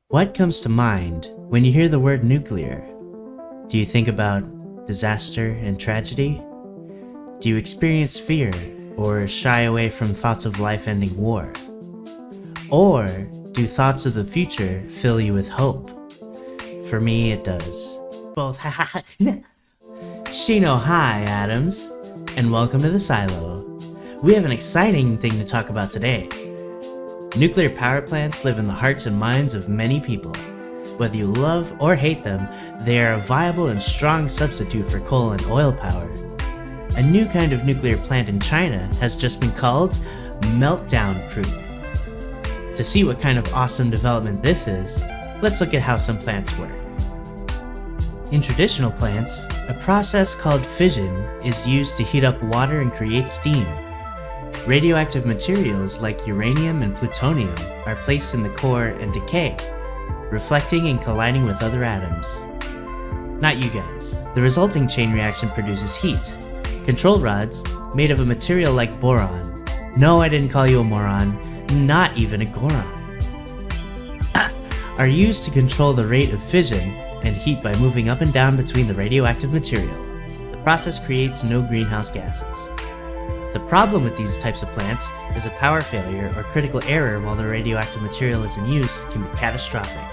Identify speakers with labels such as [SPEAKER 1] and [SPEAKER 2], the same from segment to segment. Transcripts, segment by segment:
[SPEAKER 1] What comes to mind when you hear the word nuclear? Do you think about disaster and tragedy? Do you experience fear or shy away from thoughts of life-ending war? Or do thoughts of the future fill you with hope? For me, it does. Both. Shino HI, Adams, and welcome to the Silo. We have an exciting thing to talk about today. Nuclear power plants live in the hearts and minds of many people. Whether you love or hate them, they are a viable and strong substitute for coal and oil power. A new kind of nuclear plant in China has just been called Meltdown proof. To see what kind of awesome development this is, let's look at how some plants work. In traditional plants, a process called fission is used to heat up water and create steam. Radioactive materials like uranium and plutonium are placed in the core and decay, reflecting and colliding with other atoms. Not you guys. The resulting chain reaction produces heat. Control rods, made of a material like boron. No, I didn't call you a moron, not even a goron. Are used to control the rate of fission and heat by moving up and down between the radioactive material. The process creates no greenhouse gases. The problem with these types of plants is a power failure or critical error while the radioactive material is in use can be catastrophic.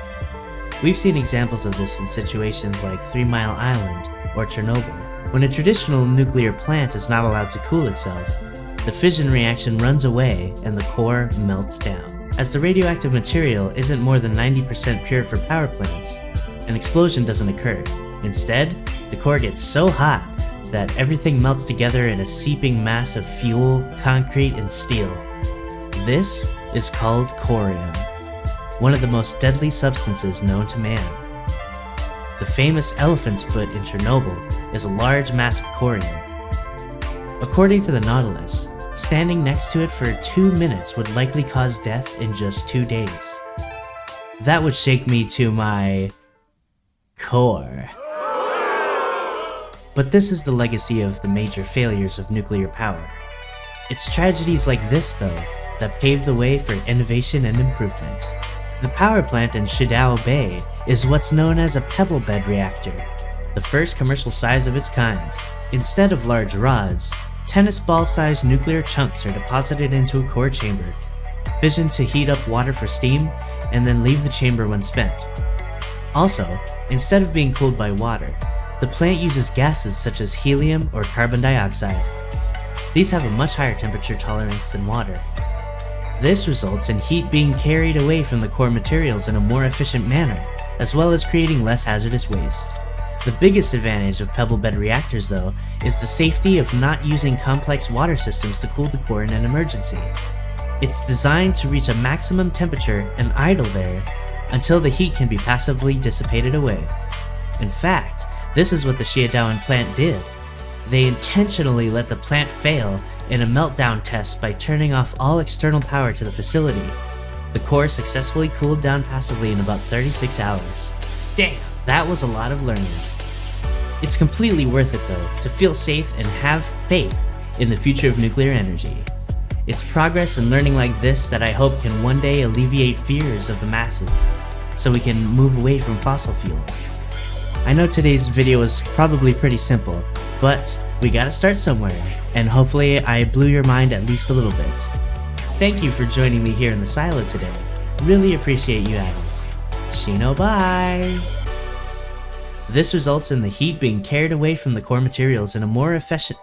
[SPEAKER 1] We've seen examples of this in situations like 3 Mile Island or Chernobyl. When a traditional nuclear plant is not allowed to cool itself, the fission reaction runs away and the core melts down. As the radioactive material isn't more than 90% pure for power plants, an explosion doesn't occur. Instead, the core gets so hot that everything melts together in a seeping mass of fuel, concrete, and steel. This is called corium, one of the most deadly substances known to man. The famous elephant's foot in Chernobyl is a large mass of corium. According to the Nautilus, standing next to it for 2 minutes would likely cause death in just 2 days. That would shake me to my core. But this is the legacy of the major failures of nuclear power. It's tragedies like this, though, that pave the way for innovation and improvement. The power plant in Shidao Bay is what's known as a pebble bed reactor, the first commercial size of its kind. Instead of large rods, tennis ball-sized nuclear chunks are deposited into a core chamber, fissioned to heat up water for steam, and then leave the chamber when spent. Also, instead of being cooled by water, the plant uses gases such as helium or carbon dioxide. These have a much higher temperature tolerance than water. This results in heat being carried away from the core materials in a more efficient manner, as well as creating less hazardous waste. The biggest advantage of pebble bed reactors, though, is the safety of not using complex water systems to cool the core in an emergency. It's designed to reach a maximum temperature and idle there until the heat can be passively dissipated away. In fact, this is what the Shidao plant did. They intentionally let the plant fail in a meltdown test by turning off all external power to the facility. The core successfully cooled down passively in about 36 hours. Damn, that was a lot of learning. It's completely worth it though, to feel safe and have faith in the future of nuclear energy. It's progress and learning like this that I hope can one day alleviate fears of the masses, so we can move away from fossil fuels. I know today's video was probably pretty simple, but we gotta start somewhere, and hopefully I blew your mind at least a little bit. Thank you for joining me here in the silo today. Really appreciate you, Adams. Shino, bye! This results in the heat being carried away from the core materials in a more efficient